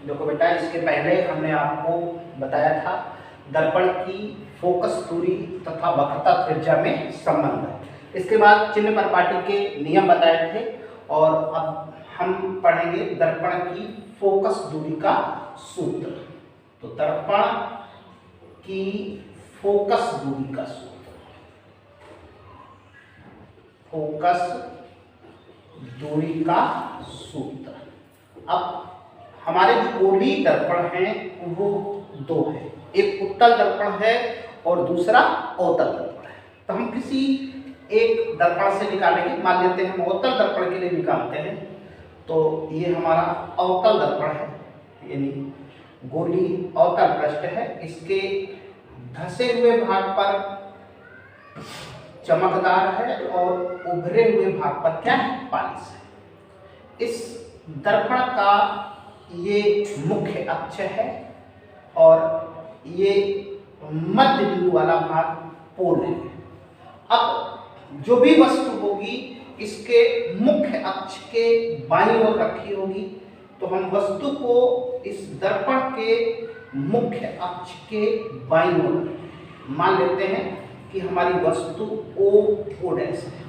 देखो बेटा, इसके पहले हमने आपको बताया था दर्पण की फोकस दूरी तथा वक्रता त्रिज्या में संबंध है। इसके बाद चिन्ह परिपाटी के नियम बताए थे और अब हम पढ़ेंगे दर्पण की फोकस दूरी का सूत्र। तो दर्पण की फोकस दूरी का सूत्र, फोकस दूरी का सूत्र। अब हमारे जो गोलीय दर्पण हैं वो दो है, एक उत्तल दर्पण है और दूसरा अवतल दर्पण है। तो हम किसी एक दर्पण से निकालेंगे, मान लेते हैं हम अवतल दर्पण के लिए निकालते हैं। तो ये हमारा अवतल दर्पण है, यानी गोलीय अवतल पृष्ठ है। इसके धंसे हुए भाग पर चमकदार है और उभरे हुए भाग पर क्या है, पालिश है। इस दर्पण का ये मुख्य अक्ष है और ये मध्य बिंदु वाला भाग पोल है। अब जो भी वस्तु होगी इसके मुख्य अक्ष के बाईं ओर रखी होगी, तो हम वस्तु को इस दर्पण के मुख्य अक्ष के बाईं ओर मान लेते हैं कि हमारी वस्तु O डैश है।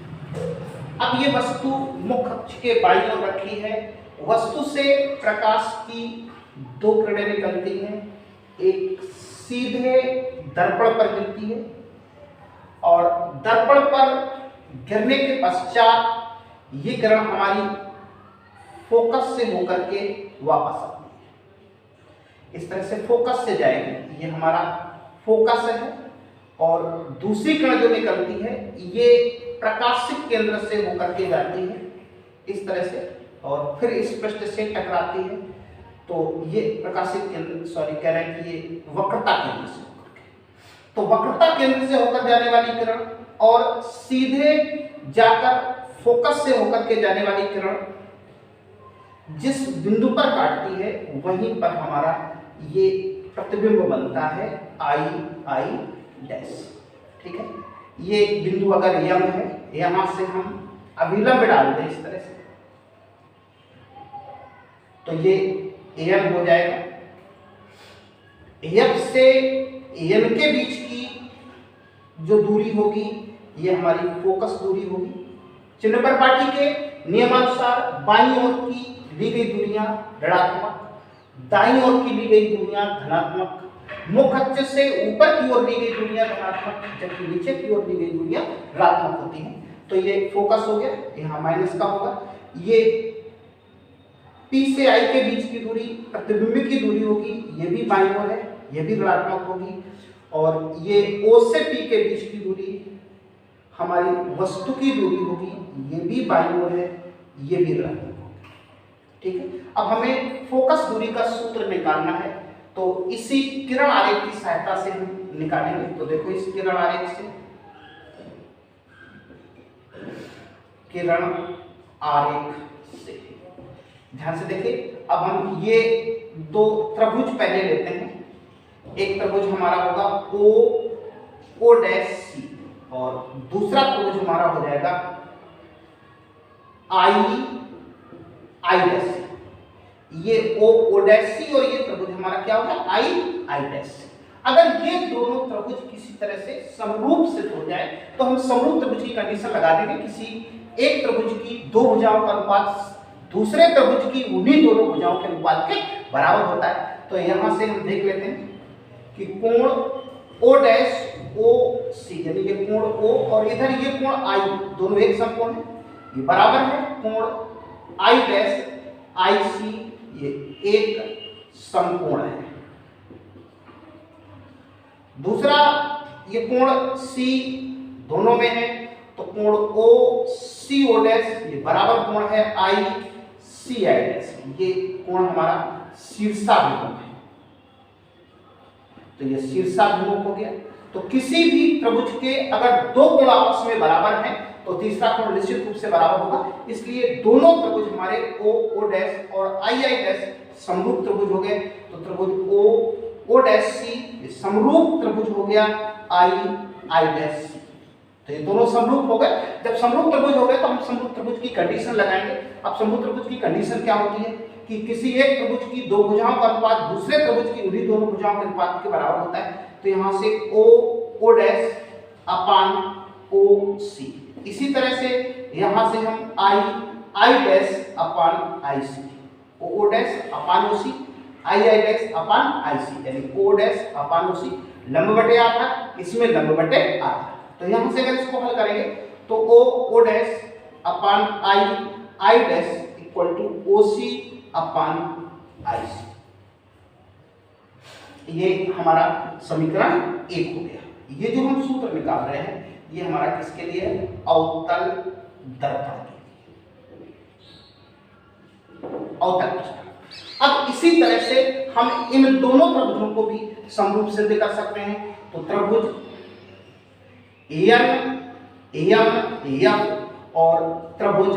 अब ये वस्तु मुख्य अक्ष के बाईं ओर रखी है। वस्तु से प्रकाश की दो किरणें निकलती हैं, एक सीधे दर्पण पर गिरती है और दर्पण पर गिरने के पश्चात ये किरण हमारी फोकस से होकर के वापस आती है। इस तरह से फोकस से जाएगी, ये हमारा फोकस है। और दूसरी किरण जो निकलती है ये प्रकाशिक केंद्र से होकर के जाती है इस तरह से, और फिर इस पृष्ठ से टकराती है। तो ये प्रकाशिक केंद्र, सॉरी कह रहे हैं कि ये वक्रता केंद्र से होकर के, तो वक्रता केंद्र से होकर जाने वाली किरण और सीधे जाकर फोकस से होकर के जाने वाली किरण जिस बिंदु पर काटती है वहीं पर हमारा ये प्रतिबिंब बनता है I डैश। ठीक है, ये बिंदु अगर यम है, यहां से हम अभिलंब डाल दें इस तरह से, तो ये एम हो जाएगा। एफ से एन के बीच की जो दूरी होगी ये हमारी फोकस दूरी होगी। चिन्ह परिपाटी के नियमानुसार बाईं ओर की ली गई दूरियां ऋणात्मक, दाईं ओर की ली गई दूरियां धनात्मक, मुख्य अक्ष से ऊपर की ओर ली गई दूरियां धनात्मक, जबकि नीचे की ओर ली गई दूरियां ऋणात्मक होती हैं। तो ये फोकस हो गया, यहाँ माइनस का होगा। ये P से I के बीच की दूरी प्रतिबिंब की दूरी होगी, ये भी बाईं ओर है, ये भी ऋणात्मक होगी। और ये O से P के बीच की दूरी हमारी वस्तु की दूरी होगी, ये भी बाईं ओर है, ये भी ऋणात्मक होगी। ठीक है, अब हमें फोकस दूरी का सूत्र निकालना है, तो इसी किरण आरेख की सहायता से हम निकालेंगे। तो देखो, इस किरण आरेख से, किरण आरेख से ध्यान से देखिए। अब हम ये दो त्रिभुज पहले लेते हैं। एक त्रिभुज हमारा होगा O डैश C और दूसरा त्रिभुज हमारा हो जाएगा I डैश C। ये O डैश C और ये त्रिभुज हमारा क्या होगा I डैश C। अगर ये दोनों त्रिभुज किसी तरह से समरूप सिद्ध हो जाए तो हम समरूप त्रिभुज की कंडीशन लगा देंगे। किसी एक त्रिभुज की दो भुजाओं का अनुपात दूसरे त्रिभुज की उन्हीं दोनों भुजाओं के अनुपात के बराबर होता है। तो यहां से हम देख लेते हैं कि कोण O डैश OC, यानी ये कोण O और इधर ये कोण I, दोनों एक समकोण है, ये बराबर है कोण I डैश IC, ये एक समकोण है। दूसरा ये कोण C दोनों में है, तो कोण OCO डैश ये बराबर कोण है ICI डैश, ये कोण हमारा शीर्षाभिमुख है। तो ये शीर्षाभिमुख हो गया। तो किसी भी त्रिभुज के अगर दो कोण आपस में बराबर हैं तो तीसरा कोण निश्चित रूप से बराबर होगा। इसलिए दोनों त्रिभुज हमारे O डैश और I डैश समरूप त्रिभुज हो गए। तो त्रिभुज O डैश C ये समरूप त्रिभुज हो गया I डैश C। तो ये दोनों समरूप हो गए। जब समरूप त्रिभुज हो गए तो हम समरूप त्रिभुज की कंडीशन लगाएंगे। अब समरूप त्रिभुज की कंडीशन क्या होती है कि किसी एक त्रिभुज की दो भुजाओं का अनुपात दूसरे त्रिभुज की उन्हीं दोनों भुजाओं के अनुपात के बराबर होता है, तो यहाँ से ओ डैश अपान ओ सी। इसी तरह से यहाँ से हम I dash upon I C, O dash upon O C, I dash upon I C, यानी ओ डैश अपान ओ सी लंब बटे आधा, इसमें लंब बटे आधा। तो यहाँ से अगर इसको हल करेंगे तो O dash upon I dash equal to O C upon I C. ये हमारा समीकरण 1 हो गया। ये जो हम सूत्र निकाल रहे हैं ये हमारा किसके लिए है? अवतल दर्पण के लिए, अवतल दर्पण। अब इसी तरह से हम इन दोनों त्रिभुजों को भी समरूप सिद्ध कर सकते हैं। तो त्रिभुज एम और त्रिभुज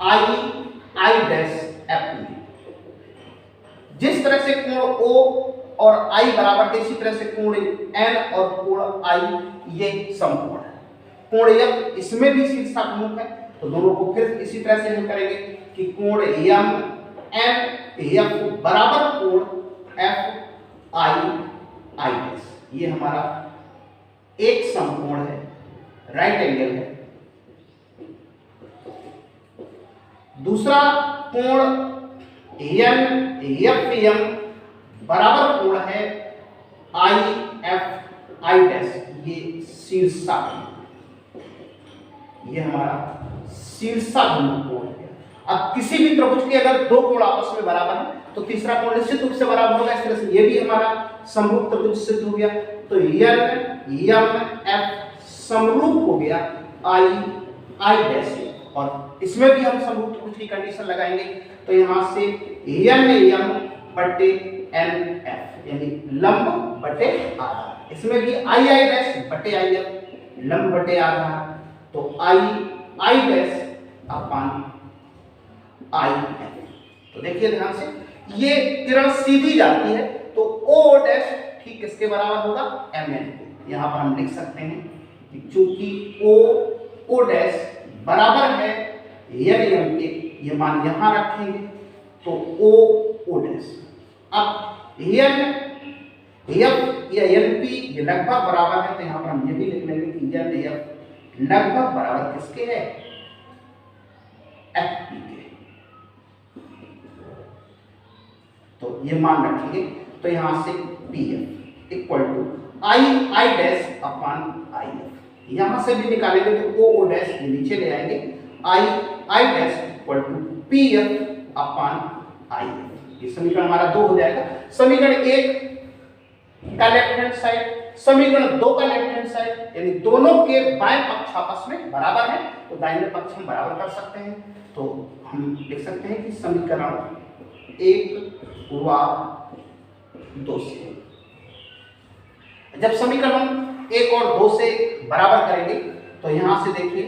आई डैश एफ में जिस तरह से कोण O और I बराबर थे, इसी तरह से कोण N और कोण I ये समकोण है। कोण F इसमें भी शीर्षाभिमुख है, तो दोनों को फिर इसी तरह से हम करेंगे कि कोण M N F बराबर कोण F I डैश, ये हमारा एक समकोण है, राइट एंगल है। दूसरा कोण एम बराबर कोण है आई डैश, ये शीर्षाभिमुख, ये हमारा शीर्षाभिमुख कोण है। अब किसी भी त्रिभुज के अगर दो कोण आपस में बराबर है तो तीसरा कोण निश्चित रूप से बराबर होगा। इस तरह से ये भी हमारा समरूप त्रिभुज सिद्ध हो गया। तो एम एफ समरूप हो गया आई डैश, और इसमें भी हम समरूप त्रिभुज की कंडीशन लगाएंगे। तो यहाँ से एम बटे एन एफ यानी लंब बटे आधा, इसमें भी आई डैश बटे आई एफ लंब बटे आधा, तो आई डैश अपान आई एफ। तो देखिए ध्यान से ये किरण सीधी जाती है तो ओ डैश ठीक किसके बराबर होगा? एम एन के। यहाँ पर हम लिख सकते हैं कि चूंकि ओ डैश बराबर है एम के, ये मान यहां रखेंगे तो ओ डैश। अब एफ या एलपी ये लगभग बराबर है, तो यहां पर हम ये भी लिख लेंगे कि एफ लगभग बराबर किसके है? एफपी के। तो ये मान रखेंगे, तो यहां से P F equal to I dash upon I F. यहां से भी निकालेंगे तो ओ डैश ये नीचे ले आएंगे, I dash equal to P F upon I F. ये समीकरण हमारा 2 हो जाएगा। समीकरण 1 का लेफ्ट हैंड साइड, समीकरण 2 का लेफ्ट हैंड साइड, यानी दोनों के बाएं पक्ष आपस में बराबर है, तो दाहिने पक्ष हम बराबर कर सकते हैं। तो हम लिख सकते हैं कि समीकरण 1 व 2 से, जब समीकरण हम 1 और 2 से बराबर करेंगे तो यहां से देखिए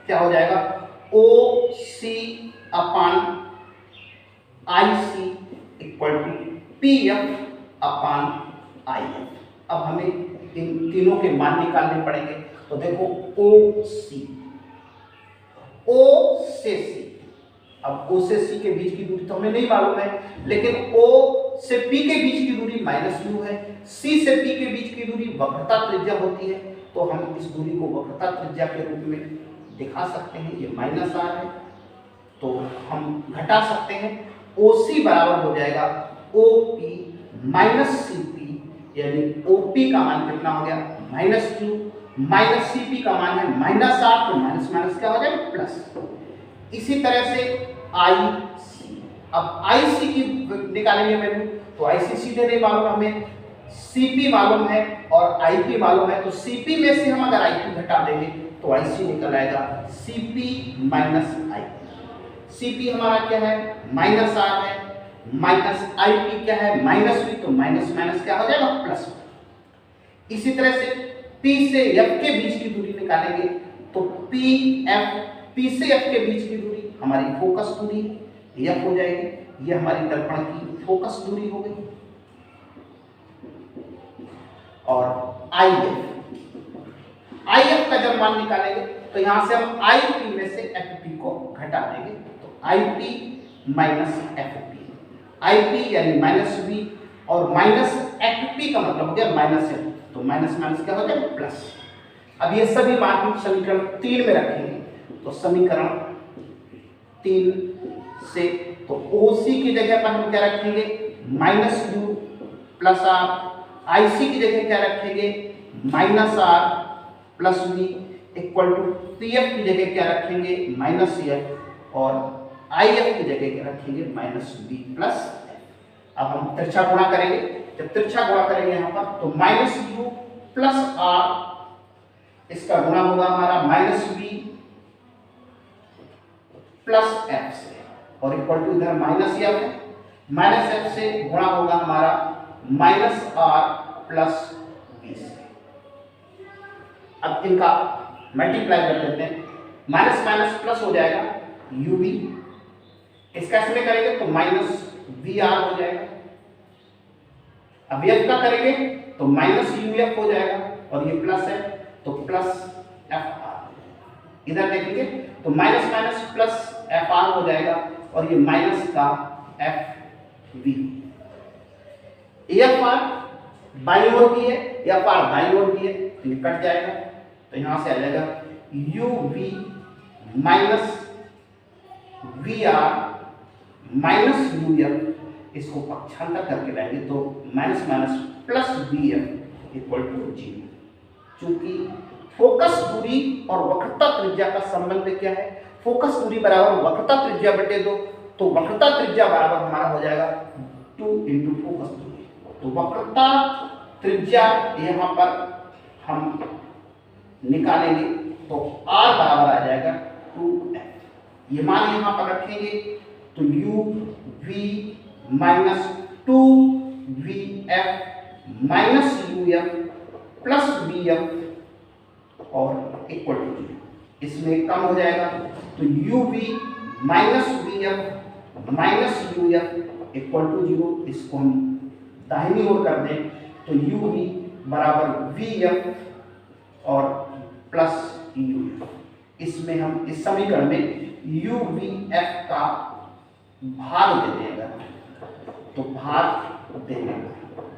क्या हो जाएगा? O C upon I C equal to P F upon I F. अब हमें इन तीनों के मान निकालने पड़ेंगे। तो देखो ओ से सी, अब ओ से सी के बीच की दूरी तो हमें नहीं मालूम है, लेकिन ओ से पी के बीच की दूरी माइनस यू है, सी से पी के बीच की दूरी वक्रता त्रिज्या होती है, तो हम इस दूरी को वक्रता त्रिज्या के रूप में दिखा सकते हैं। ये माइनस आर है, तो हम घटा सकते हैं। OC बराबर हो जाएगा OP माइनस CP, यानी OP का मान कितना हो गया? माइनस क्यू, माइनस CP का मान है माइनस आर, तो माइनस माइनस क्या हो जाएगा? प्लस। इसी तरह से IC, अब IC की निकालेंगे वैल्यू, तो IC सीधे नहीं मालूम हमें, CP मालूम है और IP मालूम है, तो CP में से हम अगर IP घटा देंगे तो IC निकल आएगा CP माइनस IP। CP हमारा क्या है? माइनस आर है, माइनस IP क्या है? माइनस V, तो माइनस माइनस क्या हो जाएगा? प्लस। इसी तरह से P से F के बीच की दूरी निकालेंगे तो P से F के बीच की दूरी हमारी फोकस दूरी F हो जाएगी, ये हमारी दर्पण की फोकस दूरी हो गई। और IF का जब मान निकालेंगे तो यहां से हम IP में से FP को घटा देंगे, तो IP माइनस FP। IP यानी माइनस V और माइनस FP का मतलब हो गया माइनस F, तो माइनस माइनस क्या हो जाएगा प्लस। अब ये सभी मान हम समीकरण 3 में रखेंगे, तो समीकरण 3 से तो OC की जगह पर हम क्या रखेंगे minus U plus R, IC की जगह क्या रखेंगे minus R plus V equal to CF की जगह क्या रखेंगे माइनस CF और IF की जगह क्या रखेंगे माइनस V प्लस F। अब हम तिरछा गुणा करेंगे, जब तिरछा गुणा करेंगे यहाँ पर तो माइनस U प्लस R इसका गुणा होगा हमारा माइनस V प्लस F से और इक्वल टू इधर माइनस F है, माइनस F से गुणा होगा हमारा माइनस R प्लस V से। अब इनका मल्टीप्लाई कर देते हैं, माइनस माइनस प्लस हो जाएगा UV, इसका इसमें करेंगे तो माइनस VR हो जाएगा। अब F का करेंगे तो माइनस UF हो जाएगा और ये प्लस है तो प्लस FR। इधर देखेंगे तो माइनस माइनस प्लस FR हो जाएगा और ये माइनस का FV। FR बाईं ओर भी है, FR दाईं ओर भी है, तो ये कट जाएगा, तो यहां से आ जाएगा UV minus VR minus UF, इसको पक्षांतर करके लाएंगे तो minus minus plus BF equal to 0। चूंकि फोकस दूरी और वक्रता त्रिज्या का संबंध क्या है, फोकस दूरी बराबर वक्रता त्रिज्या बटे 2, तो वक्रता त्रिज्या बराबर हमारा हो जाएगा 2 इंटू फोकस दूरी। तो वक्रता त्रिज्या यहाँ पर हम निकालेंगे तो R बराबर आ जाएगा 2F। ये मान यहाँ पर रखेंगे तो UV minus 2VF minus UF plus BF और इक्वल टू 0, इसमें कम हो जाएगा तो UV minus BF minus UF equal to 0। इसको हम दाहिनी ओर कर दें तो UV बराबर VF और प्लस UF। इसमें हम इस समीकरण में UVF का भाग दे देंगे, तो भाग देंगे,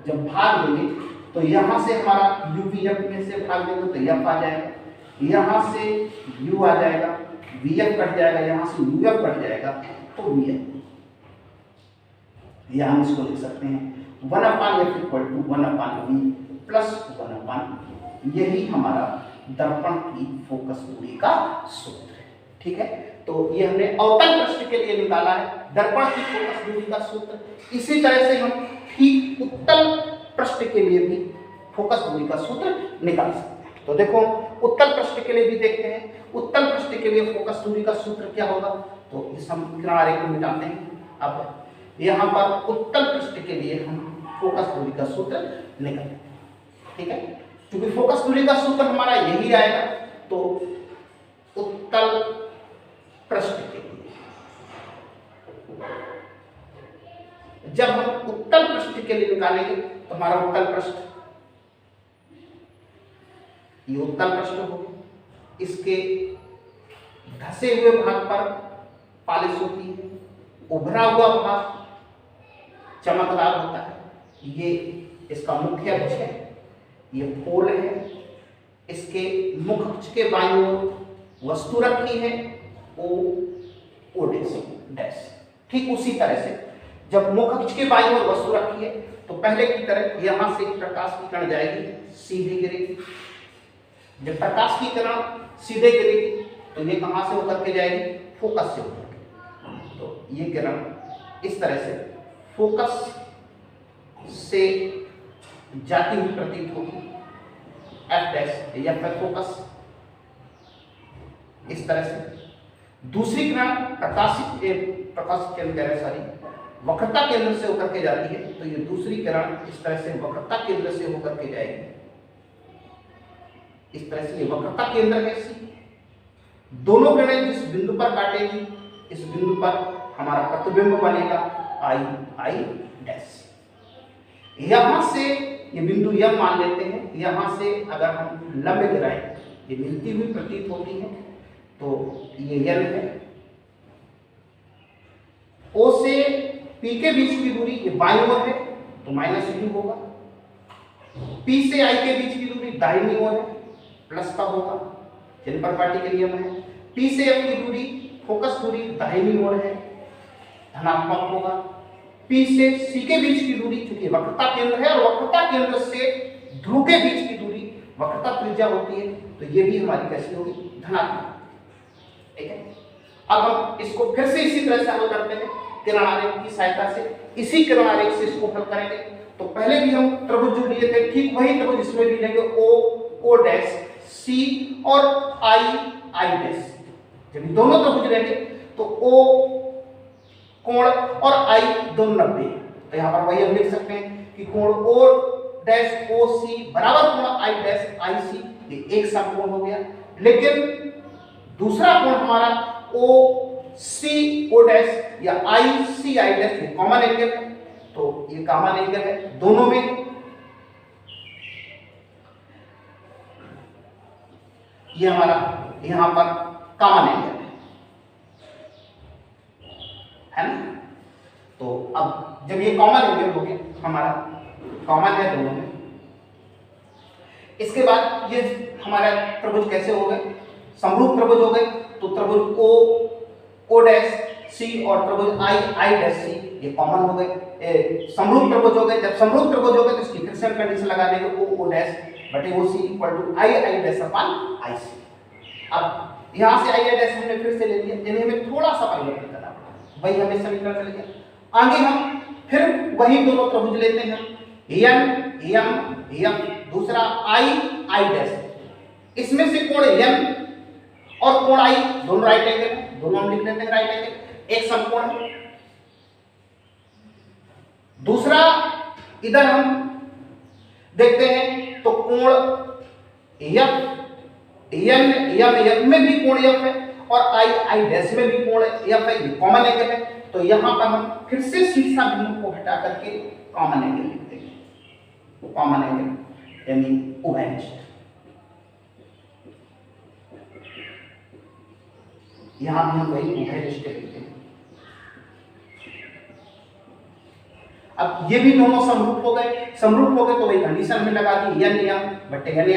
जब भाग देंगे तो यहाँ से हमारा UVF में से भाग देंगे तो F आ जाएगा, यहाँ से U आ जाएगा, VF कट जाएगा, यहाँ से UF कट जाएगा तो VF। या हम इसको लिख सकते हैं 1/F equal to 1/V plus 1/, यही हमारा दर्पण की फोकस दूरी का सूत्र है। ठीक है, तो ये हमने अवतल पृष्ठ के लिए निकाला है दर्पण की फोकस दूरी का सूत्र। इसी तरह से हम ठीक उत्तल पृष्ठ के लिए भी फोकस दूरी का सूत्र निकाल सकते हैं। तो देखो उत्तल पृष्ठ के लिए भी देखते हैं, उत्तल पृष्ठ के लिए फोकस दूरी का सूत्र क्या होगा, तो इस हम किनारे को मिटाते हैं। अब यहाँ पर उत्तल पृष्ठ के लिए हम फोकस दूरी का सूत्र निकालते हैं। ठीक है, क्योंकि फोकस दूरी का सूत्र हमारा यही आएगा, तो उत्तल पृष्ठ के लिए जब हम उत्तल पृष्ठ के लिए निकालेंगे तो हमारा उत्तल पृष्ठ ये उत्तल पृष्ठ होगा, इसके धसे हुए भाग पर पालिश होती है, उभरा हुआ भाग चमकदार होता है, ये इसका मुख्य अक्ष है, ये पोल है, इसके मुख अक्ष के बाईं ओर वस्तु रखी है O डैश। ठीक उसी तरह से जब मुख अक्ष के बाईं ओर वस्तु रखी है तो पहले की तरह यहां से प्रकाश की किरण जाएगी, सीधे गिरेगी। जब प्रकाश की किरण सीधे गिरेगी तो ये कहां से होकर के जाएगी, फोकस से होकर के। तो ये किरण इस तरह से फोकस से जाती हुई प्रतीत होगी, F डैश या फिर फोकस इस तरह से। दूसरी किरण प्रकाश केंद्र सॉरी वक्रता केंद्र से होकर के जाती है, तो ये दूसरी किरण इस तरह से वक्रता केंद्र से होकर के जाएगी, इस तरह से। ये वक्रता केंद्र है C। दोनों किरणें जिस बिंदु पर काटेगी इस बिंदु पर हमारा प्रतिबिंब बनेगा I डैश। यहां से ये बिंदु यह मान लेते हैं, यहां से अगर हम लंब गिराएं ये मिलती हुई प्रतीत होती है, तो ये N है, O से P के बीच की दूरी ये बाईं ओर है तो माइनस U होगा। P से I के बीच की दूरी दाहिनी ओर है, प्लस का होगा, चिन्ह प्रॉपर्टी के नियम है। P से F की दूरी, फोकस दूरी दाहिनी ओर है, धनात्मक होगा। P से C के बीच की दूरी, चूंकि वक्रता केंद्र है और वक्रता केंद्र से ध्रुव के बीच की दूरी वक्रता त्रिज्या होती है, तो ये भी हमारी कैसी होगी, धनात्मक। ठीक है, अब हम इसको फिर से इसी तरह से हल करते हैं किरण आरेख की सहायता से। इसी किरण आरेख से इसको हल करेंगे। तो पहले भी हम त्रिभुज जो लिए थे ठीक वही त्रिभुज इसमें भी लेंगे, O डैश C और I डैश। जब दोनों त्रिभुज लेंगे तो O कोण और I दोनों 90। तो यहाँ पर वही हम लिख सकते हैं कि कोण O डैश OC बराबर कोण I डैश IC, ये एक समकोण हो गया। लेकिन दूसरा कोण हमारा OC O डैश या IC I डैश ये कॉमन एंगल है, तो ये कॉमन एंगल है दोनों में। ये हमारा यहां पर कॉमन एंगल है ना। तो अब जब ये कॉमन एंगल हो गया, हमारा कॉमन है दोनों में, इसके बाद ये हमारा त्रिभुज कैसे हो गए, समरूप त्रिभुज हो गए। तो त्रिभुज O डैश C और त्रिभुज I डैश C ये कॉमन हो गए, समरूप त्रिभुज हो गए। जब समरूप त्रिभुज हो गए तो इसकी फिर से हम कंडीशन लगा देंगे, O डैश बटे OC equal to I dash upon IC। अब यहां से I डैश हमने फिर से ले लिया, यानी हमें थोड़ा सा परिवर्तन करना पड़ा, वही हमें समीकरण चल गया। आगे हम फिर वही दोनों त्रिभुज लेते हैं, M दूसरा I डैश। इसमें से कोण M और कोण I दोनों राइट एंगल है, दोनों हम लिख लेते हैं राइट एंगल, एक समकोण है। दूसरा इधर हम देखते हैं तो कोण F में भी कोण F है और I डैश में भी कोण F है, ये कॉमन एंगल है। तो यहां पर हम फिर से शीर्षा बिंदु को हटा करके कॉमन एंगल लिख देंगे, कॉमन एंगल यानी उभयनिष्ठ। यहां भी हम वही उभयनिष्ठ लिखते हैं। अब ये भी दोनों समरूप हो गए, समरूप हो गए तो वही कंडीशन में लगा दी, N बटे N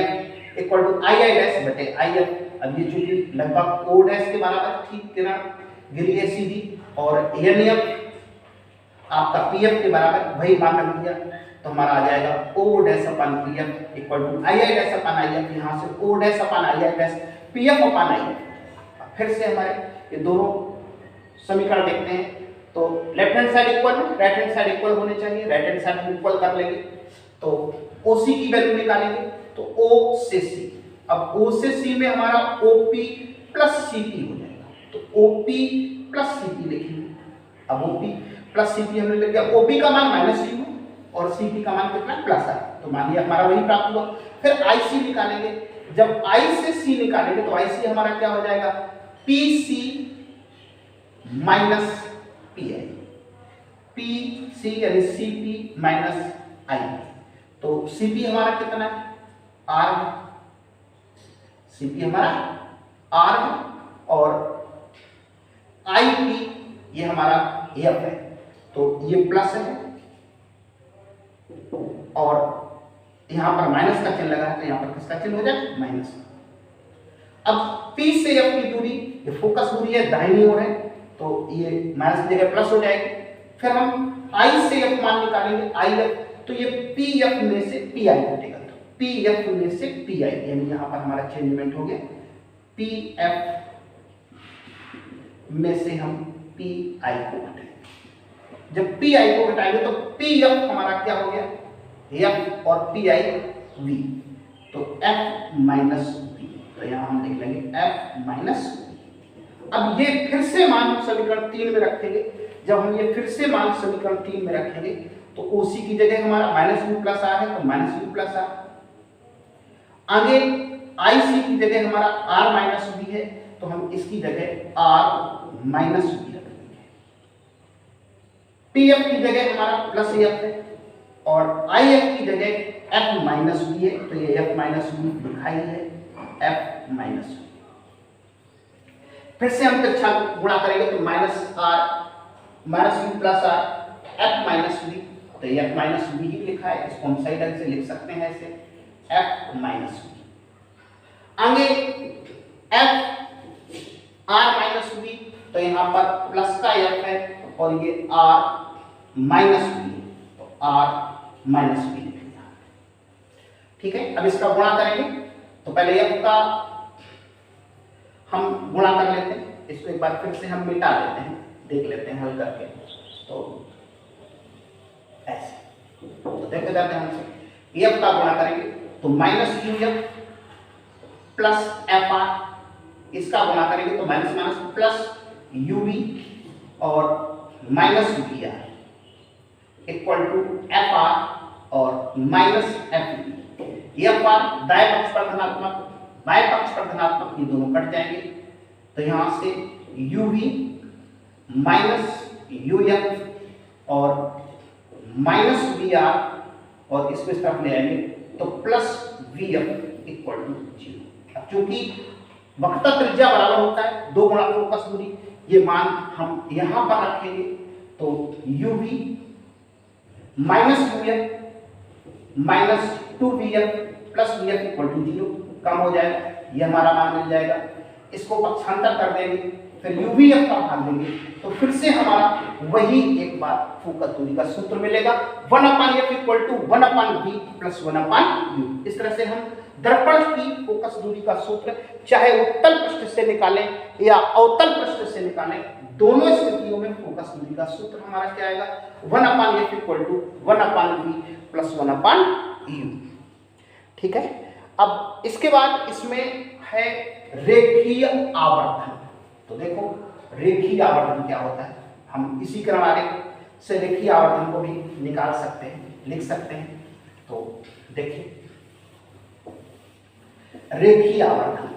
equal to I dash बटे IF। अब ये चूंकि लगभग O डैश के बराबर ठीक किरण गिरी है सीधी, और N आपका PF के बराबर वही मान रख दिया, तो हमारा आ जाएगा O dash upon PF equal to I dash upon IF। यहाँ से O dash upon I dash PF upon IF। फिर से हमारे ये दोनों समीकरण देखते हैं, तो लेफ्ट हैंड साइड इक्वल है, राइट हैंड साइड इक्वल होने चाहिए, राइट हैंड साइड हम इक्वल कर लेंगे। तो OC की वैल्यू निकालेंगे, तो O से C। अब O से C में हमारा OP प्लस CP हो जाएगा, तो OP प्लस CP लिखेंगे। अब OP प्लस CP हमने लिख दिया, OP का मान माइनस U और CP का मान कितना प्लस है, तो मान लिया हमारा वही प्राप्त हुआ। फिर IC निकालेंगे, जब I से C निकालेंगे तो IC हमारा क्या हो जाएगा, PC माइनस PI, PC यानी CP माइनस I। तो CP हमारा कितना है, R है, CP हमारा R है, और IP ये हमारा F है, तो ये प्लस है और यहां पर माइनस का चिन्ह लगा है, तो यहां पर किसका चिन्ह हो जाए, माइनस। अब P से F की दूरी, ये फोकस दूरी है, दाहिनी ओर है, तो ये माइनस की जगह प्लस हो जाएगी। फिर हम I से F मान निकालेंगे, IF, तो ये PF में से PI घटेगा, तो PF में से PI, यानी यहां पर हमारा चेंजमेंट हो गया, PF में से हम PI को घटाएंगे। जब PI को घटाएंगे तो PF हमारा क्या हो गया, F और PI V, तो F माइनस V, तो यहां हम लिख लेंगे F माइनस V। अब ये फिर से मान समीकरण 3 में रखेंगे, जब हम ये फिर से मान समीकरण 3 में रखेंगे तो OC की जगह हमारा माइनस U प्लस R है, तो माइनस U प्लस R। आगे IC की जगह हमारा R माइनस V है, तो हम इसकी जगह R माइनस V रख देंगे। PF की जगह हमारा प्लस F है और IF की जगह F माइनस V है, तो ये F माइनस V लिखा ही है, F माइनस V। फिर से हम तिरछा गुणा करेंगे तो minus R minus U plus R F minus B, तो ये एफ माइनस बी ही लिखा है, इसको हम सही ढंग से लिख सकते हैं ऐसे एफ माइनस बी। आगे एफ आर माइनस बी, तो यहाँ पर प्लस का एफ है और ये आर माइनस बी, तो आर माइनस बी लिख दिया। ठीक है, अब इसका गुणा करेंगे, तो पहले एफ का हम गुणा कर लेते हैं, इसको एक बार फिर से हम मिटा लेते हैं, देख लेते हैं हल करके। तो ऐसे, तो देखते जाते हैं हमसे एफ का गुणा करेंगे तो minus U F plus F R, इसका गुणा करेंगे तो minus minus plus U B और minus B R equal to F R और minus F B. F R दाएं पक्ष पर धनात्मक, बाएं पक्ष पर धनात्मक, ये दोनों कट जाएंगे, तो यहां से U V minus U F और माइनस वी आर और इसको इस तरफ ले आएंगे तो plus V F equal to 0। अब चूंकि वक्रता त्रिज्या बराबर होता है 2 गुणा फोकस दूरी, ये मान हम यहां पर रखेंगे, तो U V minus U F minus 2vf plus vf equal to 0 कम हो जाएगा, ये हमारा मान मिल जाएगा। इसको पक्षांतर कर देंगे, फिर uvf का भाग देंगे, तो फिर से हमारा वही एक बार फोकस दूरी का सूत्र मिलेगा 1/f equal to 1/v plus 1/u। इस तरह से हम दर्पण की फोकस दूरी का सूत्र चाहे उत्तल पृष्ठ से निकालें या अवतल पृष्ठ से निकालें, दोनों स्थितियों में फोकस दूरी का सूत्र हमारा क्या आएगा 1/f equal to 1/v plus 1/u। ठीक है, अब इसके बाद इसमें है रेखीय आवर्धन। तो देखो रेखीय आवर्धन क्या होता है, हम इसी क्रम आरेख से रेखीय आवर्धन को भी निकाल सकते हैं, लिख सकते हैं। तो देखिए रेखीय आवर्धन,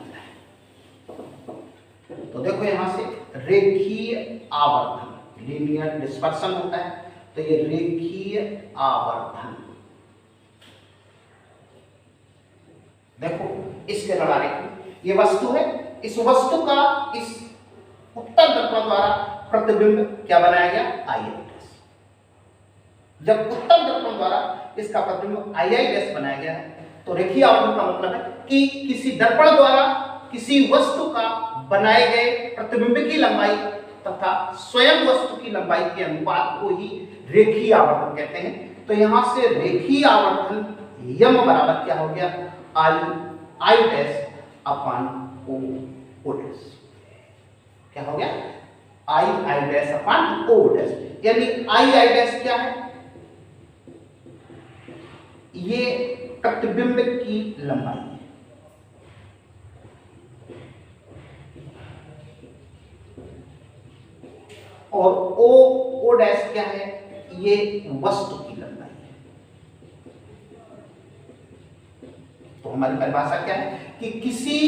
तो देखो यहां से रेखीय आवर्धन लीनियर डिस्पर्सन होता है, तो ये रेखीय आवर्धन देखो इसके आरेख, ये वस्तु है, इस वस्तु का इस उत्तर दर्पण द्वारा प्रतिबिंब क्या बनाया गया आई डैश। जब उत्तर दर्पण द्वारा इसका प्रतिबिंब आई डैश बनाया गया है, तो रेखीय आवर्धन का मतलब है कि किसी दर्पण द्वारा किसी वस्तु का बनाए गए प्रतिबिंब की लंबाई तथा स्वयं वस्तु की लंबाई के अनुपात को ही रेखीय आवर्धन कहते हैं। तो यहां से रेखीय आवर्धन यम बराबर क्या हो गया आई डैश अपान ओ डैश, क्या हो गया आई डैश अपान ओ डैश, यानी आई डैश क्या है, ये प्रतिबिंब की लंबाई है, और ओ डैश क्या है, ये वस्तु की लंबाई है। तो हमारी परिभाषा क्या है कि किसी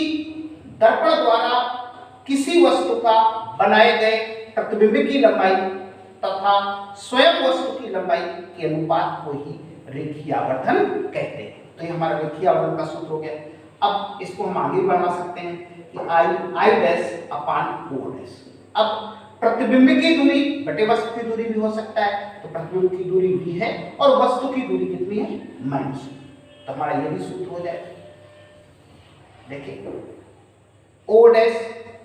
दर्पण द्वारा किसी वस्तु का बनाए गए प्रतिबिंब की लंबाई तथा स्वयं वस्तु की लंबाई के अनुपात को ही रेखीय आवर्धन कहते हैं। तो ये हमारा रेखीय आवर्धन का सूत्र हो गया। अब इसको हम आगे बढ़ा सकते हैं कि आई डैश अपान ओ डैश। अब प्रतिबिंब की दूरी बटे वस्तु की दूरी भी हो सकता है, तो प्रतिबिंब की दूरी भी है और वस्तु की दूरी कितनी है माइनस, तो हमारा ये भी सूत्र हो जाएगा। देखिए ओ डैश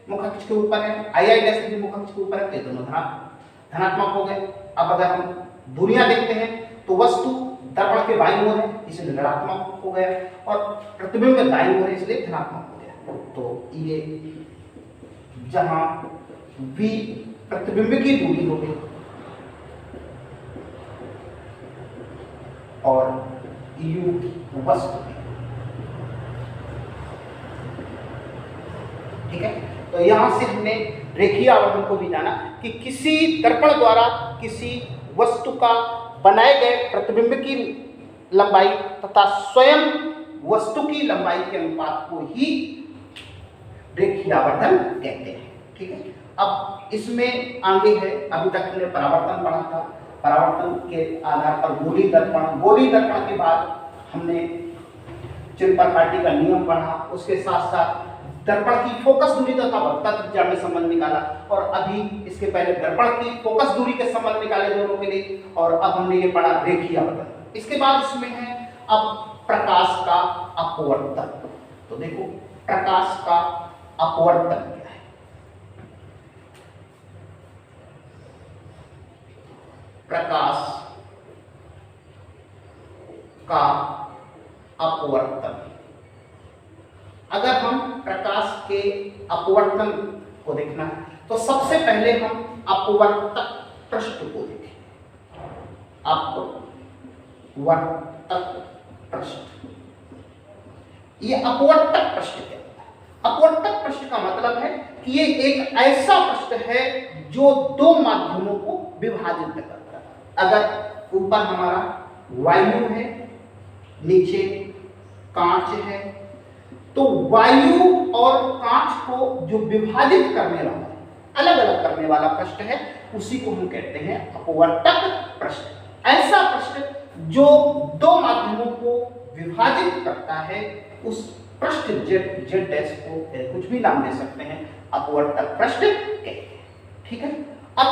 मुख अक्ष के ऊपर है, आई डैश भी मुख अक्ष के ऊपर है, तो दोनों धनात्मक हो गए। अब अगर हम दूरियां देखते हैं तो वस्तु दर्पण के बाईं ओर है इसलिए ऋणात्मक हो गया और प्रतिबिंब दाईं ओर है इसलिए धनात्मक हो गया। तो ये जहां v प्रतिबिंब की दूरी हो गई और u वस्तु की, ठीक है। तो यहां से हमने रेखीय आवर्धन को भी जाना कि किसी दर्पण द्वारा किसी वस्तु का बनाए गए प्रतिबिंब की लंबाई तथा स्वयं वस्तु की लंबाई के अनुपात को ही रेखीय आवर्धन कहते हैं, ठीक है। अब इसमें आगे है, अभी तक हमने परावर्तन पढ़ा था, परावर्तन के आधार पर गोली दर्पण के बाद हमने चिल्पर पार्टी का नियम पढ़ा, उसके साथ साथ दर्पण की फोकस दूरी तथा वक्रता त्रिज्या में संबंध निकाला, और अभी इसके पहले दर्पण की फोकस दूरी के संबंध निकाले दोनों के लिए, और अब हमने ये पढ़ा रेखीय अपवर्तन। इसके बाद इसमें है अब प्रकाश का अपवर्तन। तो देखो प्रकाश का अपवर्तन क्या है। प्रकाश का अपवर्तन, अगर हम प्रकाश के अपवर्तन को देखना है तो सबसे पहले हम अपवर्तक पृष्ठ को देखें। अपवर्तक पृष्ठ, ये अपवर्तक पृष्ठ क्या होता है? अपवर्तक पृष्ठ का मतलब है कि ये एक ऐसा पृष्ठ है जो दो माध्यमों को विभाजित करता है। अगर ऊपर हमारा वायु है, नीचे कांच है, तो वायु और कांच को जो विभाजित करने वाला, अलग अलग करने वाला पृष्ठ है, उसी को हम कहते हैं अपवर्तक पृष्ठ। ऐसा पृष्ठ जो दो माध्यमों को विभाजित करता है, उस पृष्ठ जेड डैश को कुछ भी नाम दे सकते हैं, अपवर्तक पृष्ठ कहते हैं। ठीक है। अब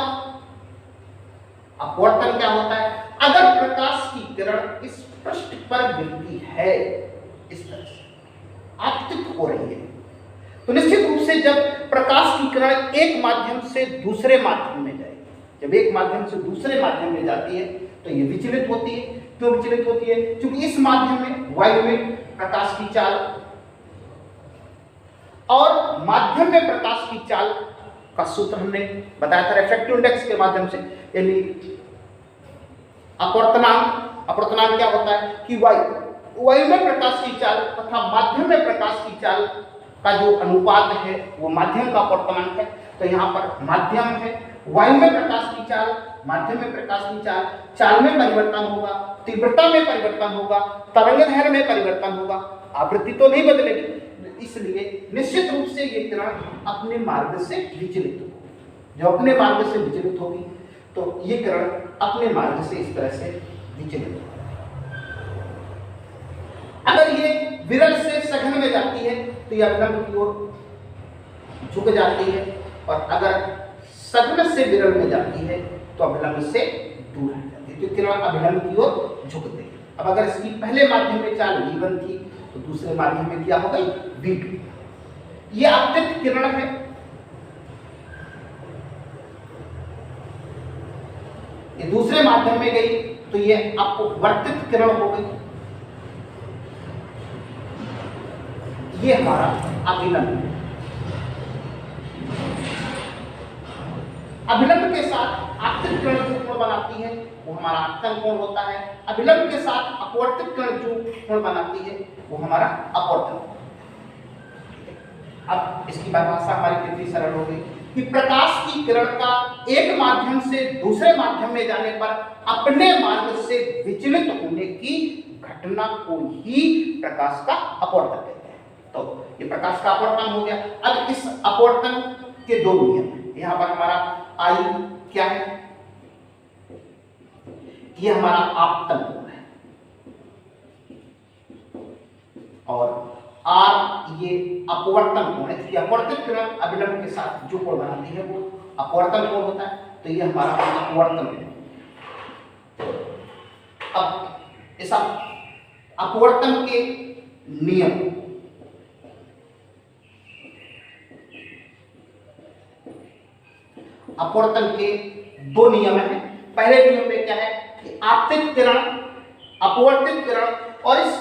अपवर्तन क्या होता है? अगर प्रकाश की किरण इस पृष्ठ पर गिरती है, इस तरह से आपतित हो रही है, तो निश्चित रूप से जब प्रकाश की किरण एक माध्यम से दूसरे माध्यम में जाएगी, जब एक माध्यम से दूसरे माध्यम में जाती है तो ये विचलित होती है। क्यों विचलित होती है? क्योंकि इस माध्यम में, वायु में प्रकाश की चाल और माध्यम में प्रकाश की चाल का सूत्र हमने बताया था रिफ्रैक्टिव इंडेक्स के माध्यम से, यानी अपवर्तनांक क्या होता है कि वायु में प्रकाश की चाल तथा माध्यम में प्रकाश की चाल का जो अनुपात है वो माध्यम का अपवर्तनांक है। तो यहाँ पर माध्यम है, वायु में प्रकाश की चाल, माध्यम में प्रकाश की चाल, चाल में परिवर्तन होगा, तीव्रता में परिवर्तन होगा, तरंगदैर्घ्य में परिवर्तन होगा, आवृत्ति तो नहीं बदलेगी। इसलिए निश्चित रूप से ये किरण अपने मार्ग से विचलित होगी। जो अपने मार्ग से विचलित होगी तो ये किरण अपने मार्ग से इस तरह से विचलित होगी। अगर ये विरल से सघन में जाती है तो ये अभिलंब की ओर झुक जाती है, और अगर सघन से विरल में जाती है तो अभिलंब से दूर हट जाती है, तो किरण अभिलंब की ओर झुकती है। अब अगर इसकी पहले माध्यम में चाल V1 थी तो दूसरे माध्यम में क्या हो गई? V2। ये आपतित किरण है। ये दूसरे माध्यम में गई तो ये अपवर्तित किरण हो गई। ये हमारा अभिलंब है। अभिलंब के साथ आपतित किरण जो कोण बनाती है वो हमारा आपतन कोण होता है। अभिलंब के साथ अपवर्तित किरण जो कोण बनाती है वो हमारा अपवर्तन कोण। अब इसकी परिभाषा हमारी कितनी सरल हो गई कि प्रकाश की किरण का एक माध्यम से दूसरे माध्यम में जाने पर अपने मार्ग से विचलित होने की घटना को ही प्रकाश का अपवर्तन कहते हैं। तो ये प्रकाश का अपवर्तन हो गया। अब इस अपवर्तन के दो नियम हैं। यहाँ पर हमारा I क्या है? ये हमारा आपतन कोण है, और R ये अपवर्तन कोण है, क्योंकि अपवर्तित किरण अभिलंब के साथ जो कोण बनाती है वो अपवर्तन कोण होता है। तो ये हमारा अपवर्तन कोण। अब इस अपवर्तन के नियम, अपवर्तन के दो नियम हैं। पहले नियम में क्या है कि आपतित किरण, अपवर्तित किरण और इस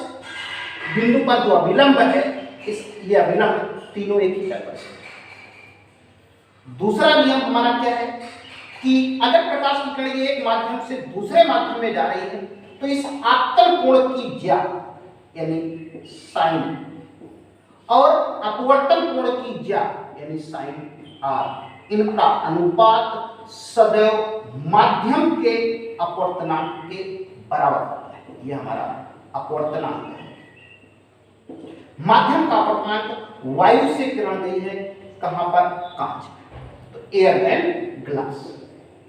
बिंदु पर जो अभिलंब है, ये अभिलंब तीनों एक ही है। दूसरा नियम हमारा क्या है कि अगर प्रकाश की किरण एक माध्यम से दूसरे माध्यम में जा रही है तो इस आपतन कोण की ज्या यानी साइन और अपवर्तन कोण की ज्या यानी साइन आर, इनका अनुपात सदैव माध्यम के अपवर्तनांक के बराबर होता है। यह हमारा अपवर्तनांक है। माध्यम का अपवर्तनांक वायु से किरण गई है कहां पर? कांच। तो एयर देन ग्लास,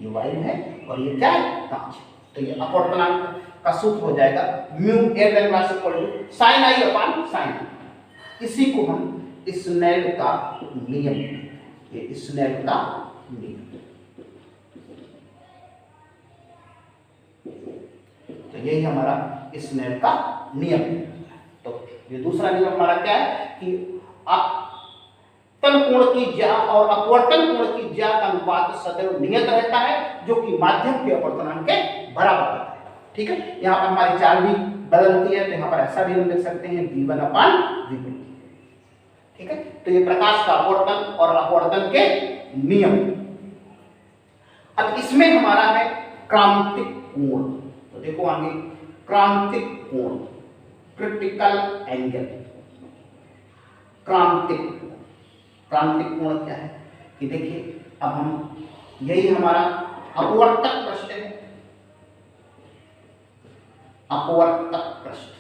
ये वायु है और ये क्या है? कांच। तो ये अपवर्तनांक का सूत्र हो जाएगा mu air then glass equal to sine I upon sine. इसी को हम स्नेल का नियम, ये स्नेल का नियम। तो यही हमारा स्नेल का नियम है। तो ये दूसरा नियम हमारा क्या है कि अपवर्तन कोण की ज्या और अपवर्तन कोण की ज्या का अनुपात सदैव नियत रहता है, जो कि माध्यम के अपवर्तनांक के बराबर होता है। ठीक है, यहाँ पर हमारी चाल भी बदलती है, तो यहाँ पर ऐसा भी हम लिख सकते हैं V1/V2। ठीक है, तो ये प्रकाश का अपवर्तन और अपवर्तन के नियम। अब इसमें हमारा है क्रांतिक कोण। तो देखो आगे, क्रांतिक कोण, क्रिटिकल एंगल। क्रांतिक कोण क्या है कि देखिए, अब हम यही हमारा अपवर्तक पृष्ठ है, अपवर्तक पृष्ठ।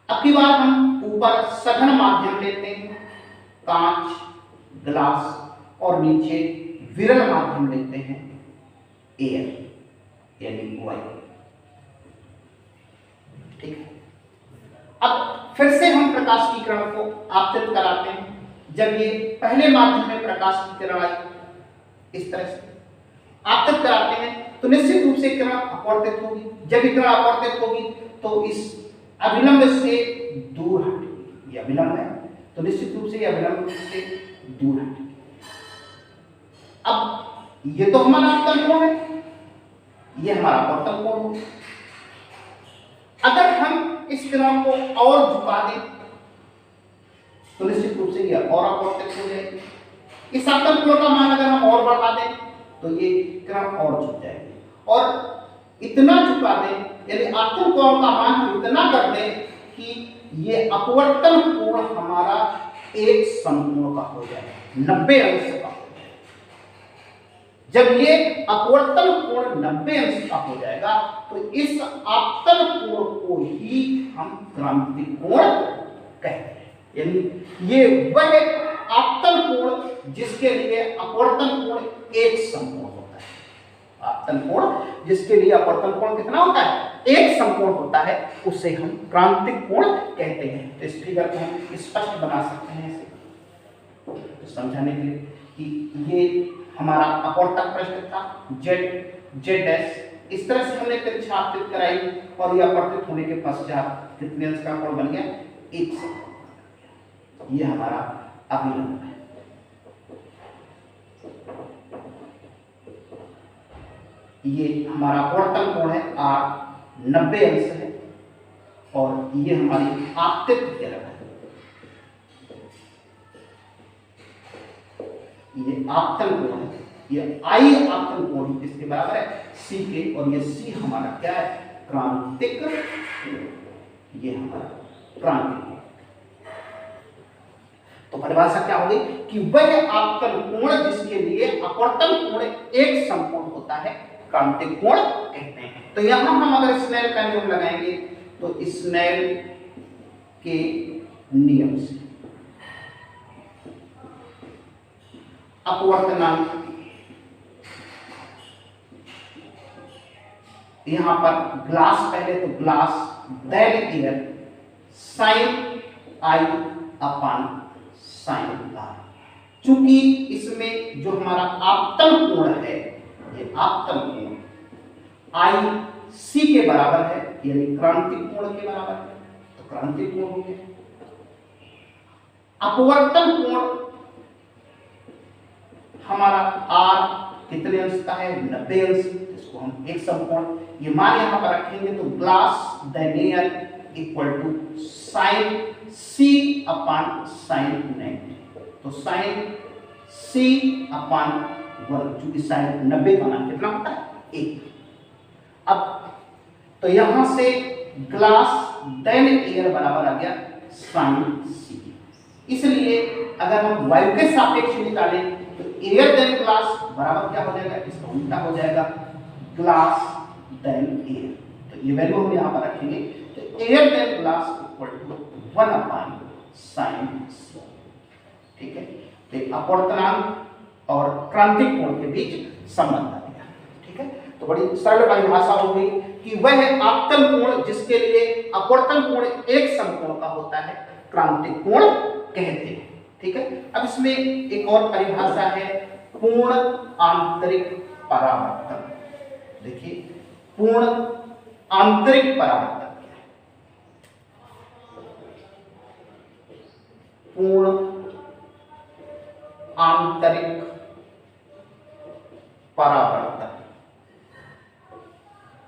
अब की बार हम ऊपर सघन माध्यम लेते हैं, कांच, ग्लास, और नीचे विरल माध्यम लेते हैं, एयर यानी वायु। ठीक है, अब फिर से हम प्रकाश की किरण को आपतित कराते हैं। जब ये पहले माध्यम में प्रकाश की किरण आई, इस तरह से आपतित कराते हैं, तो निश्चित रूप से किरण अपवर्तित होगी। जब किरण अपवर्तित होगी तो इस अभिलंब से दूर हटेगी। ये अभिलंब है, तो निश्चित रूप से ये अभिलंब से दूर हटेगी। अब ये तो हमारा अपवर्तन कोण है, ये हमारा अपवर्तन कोण होगा। अगर हम इस किरण को और झुका दें तो निश्चित रूप से यह और अपवर्तित हो जाएगी। इस आपतन कोण का मान अगर हम और बढ़ा दें तो ये किरण और झुक जाएगी, और इतना झुका दें, यानी आपतन कोण का मान हम इतना कर दें कि ये अपवर्तन कोण हमारा एक समकोण का हो जाए, 90 अंश का हो जाए। जब ये अपवर्तन कोण 90 अंश का हो जाएगा तो इस आपतन कोण को ही हम क्रांतिक कोण कहते हैं। यानी ये वह आपतन कोण जिसके लिए अपवर्तन कोण एक समकोण होता है। आपतन कोण जिसके लिए अपवर्तन कोण कितना होता है, एक समकोण होता है, उसे हम क्रांतिक कोण कहते हैं। तो इस फिगर को हम स्पष्ट बना सकते हैं ऐसे, तो समझाने के लिए कि ये हमारा अपवर्तक पृष्ठ था, z डैश, इस तरह से हमने तिरछा आपतित कराई, और यह अपवर्तित होने के पश्चात कितने अंश का कोण बन गया, 1 समकोण। ये हमारा अभिलंब है। ये हमारा अपवर्तन कोण है R 90 अंश है, और ये हमारी आपतित किरण है। ये आपतन कोण है, ये I आपतन कोण किसके बराबर है, C के, और ये C हमारा क्या है, क्रांतिक। ये हमारा क्रांतिक। तो परिभाषा क्या होगी कि वह आपतन कोण जिसके लिए अपवर्तन कोण एक समकोण होता है, क्रांतिक कोण कहते हैं। तो यहां हम अगर स्नेल का नियम लगाएंगे तो स्नेल के नियम से अपवर्तनांक, यहां पर ग्लास पहले, तो glass then air, sine I upon sine R. चूंकि इसमें जो हमारा आपतन कोण है, ये आपतन कोण आई सी के बराबर है, यानी क्रांतिक कोण के बराबर है, तो क्रांतिक कोण हो गया। अपवर्तन कोण हमारा आर कितने अंश का है, 90 अंश, इसको हम एक समकोण, ये मान यहां पर रखेंगे, तो glass then air equal to sine C upon sine 90। तो साइन सी अपॉन 1, चूंकि साइन 90 का मान कितना होता है, 1। अब तो यहां से ग्लास देन एयर बराबर आ गया साइन सी। इसलिए अगर हम वायु के सापेक्ष निकालें तो एयर देन ग्लास बराबर क्या हो जाएगा, इसका उल्टा हो जाएगा, ग्लास देन एयर। तो ये वैल्यू हम यहां पर रखेंगे, तो air then glass equal to 1 upon sine C. ठीक है, तो अपवर्तनांक और क्रांतिक कोण के बीच संबंध आ गया। ठीक है, तो बड़ी सरल परिभाषा हो गई कि वह आपतन कोण जिसके लिए अपवर्तन कोण एक समकोण का होता है, क्रांतिक कोण कहते हैं। ठीक है, अब इसमें एक और परिभाषा है पूर्ण आंतरिक परावर्तन। देखिए पूर्ण आंतरिक परावर्तन क्या है? पूर्ण आंतरिक परावर्तन,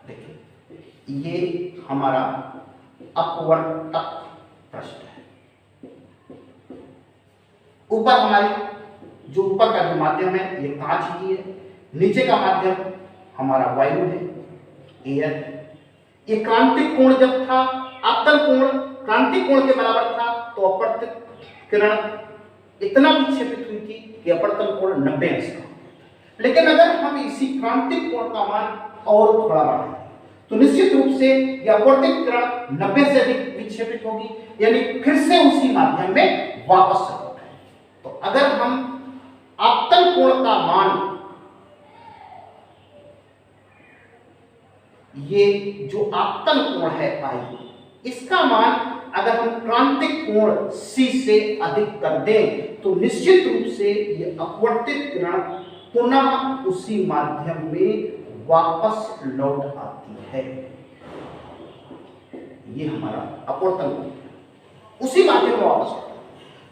देखिए ये हमारा अपवर्तक पृष्ठ है। ऊपर हमारी जो ऊपर का जो माध्यम है ये कांच ही है, नीचे का माध्यम हमारा वायु है, एयर। ये क्रांतिक कोण जब था, आपतन कोण क्रांतिक कोण के बराबर था, तो अपवर्तित किरण इतना विक्षेपित हुई थी कि अपवर्तन कोण 90 अंश का। लेकिन अगर हम इसी क्रांतिक कोण का मान और थोड़ा बढ़ाएं तो निश्चित रूप से यह अपवर्तित किरण 90 से अधिक विक्षेपित होगी, यानी फिर से उसी माध्यम में वापस लौटे। तो अगर हम आपतन कोण का मान, ये जो आपतन कोण है I, इसका मान अगर हम क्रांतिक कोण C से अधिक कर दें तो निश्चित रूप से ये अपवर्तित किरण पुनः उसी माध्यम में वापस लौट आती है। ये हमारा अपवर्तन कोण उसी माध्यम में वापस लौट,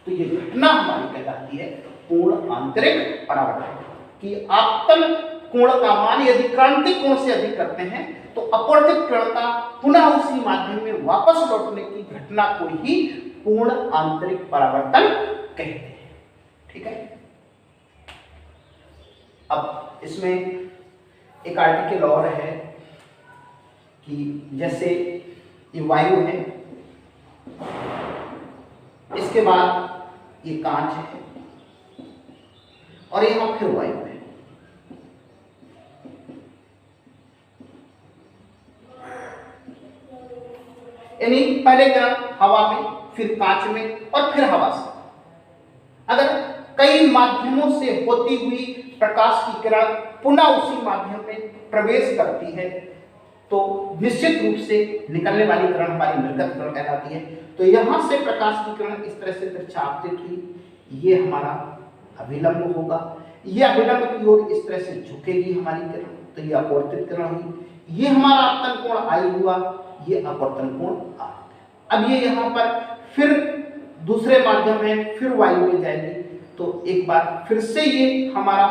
तो ये घटना हमारी कहलाती है पूर्ण आंतरिक परावर्तन। कि आपतन कोण का मान यदि क्रांतिक कोण से अधिक करते हैं तो अपवर्तित किरण का पुनः उसी माध्यम में वापस लौटने की घटना को ही पूर्ण आंतरिक परावर्तन कहते हैं। ठीक है, अब इसमें एक आर्टिकल और है कि जैसे ये वायु है, इसके बाद ये कांच है और यहां फिर वायु है। यानी पहले किरण हवा में, फिर कांच में और फिर हवा से। अगर कई माध्यमों से होती हुई प्रकाश की किरण पुनः उसी माध्यम में प्रवेश करती है तो निश्चित रूप से निकलने वाली किरण हमारी निर्गत किरण कहलाती है। तो यहां से प्रकाश की किरण इस तरह से तिरछापतित हुई, ये हमारा अभिलंब होगा। ये अभिलंब की ओर इस तरह से झुकेगी हमारी किरण, तो ये अपवर्तित किरण हुई। ये हमारा आपतन कोण I हुआ, ये अपवर्तन कोण R। अब ये यहाँ पर फिर दूसरे माध्यम में फिर वायु में जाएगी, तो एक बार फिर से ये हमारा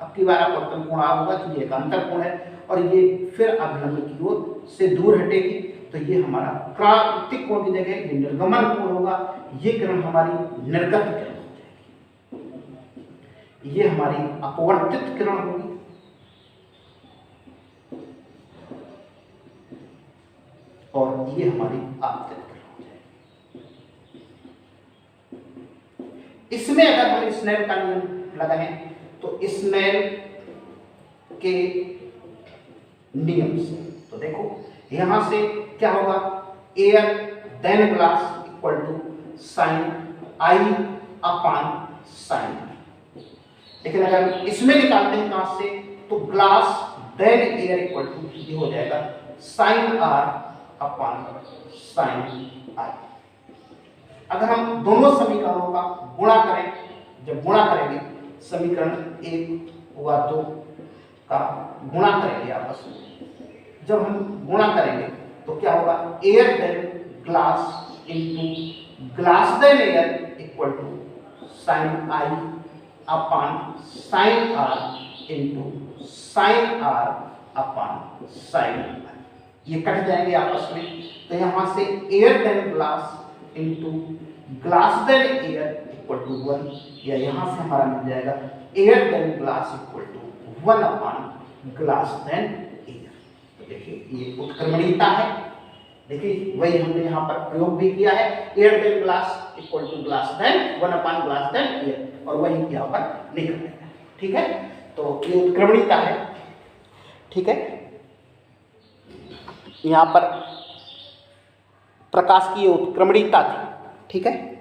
अब की बार अपवर्तन कोण R होगा, क्योंकि एक अंतर कोण है, और ये फिर अभिलंब की ओर से दूर हटेगी, तो ये हमारा क्रांतिक कोण की जगह ये निर्गमन कोण होगा। ये किरण हमारी निर्गत किरण हो जाएगी, ये हमारी अपवर्तित किरण होगी। और ये हमारी आपतित किरण हो जाएगी। इसमें अगर हम स्नेल का नियम लगाएं तो स्नेल के नियम से, तो देखो यहां से क्या होगा, air then glass equal to sine I upon sine. लेकिन अगर इसमें निकालते हैं कहां से, तो glass then air equal to ये हो जाएगा sine R upon sine I। अगर हम दोनों समीकरणों का गुणा करें, जब गुणा करेंगे समीकरण 1 व 2 का गुणा करेंगे आपस में, जब हम गुणा करेंगे तो क्या होगा, air then glass into glass then air equal to sine I upon sine R into sine R upon sine I। ये कट जाएंगे आपस में, तो यहां से air then glass into glass then air equal to 1, या यहां से हमारा मिल जाएगा air then glass equal to 1 upon glass then air. तो देखिए ये उत्क्रमणीयता है, देखिए वही हमने यहाँ पर प्रयोग भी किया है, air then glass equal to glass then 1 upon glass then air, और वही यहाँ पर लिख रहे हैं। ठीक है, तो ये उत्क्रमणीयता है। ठीक है, यहाँ पर प्रकाश की उत्क्रमणीयता थी। ठीक है।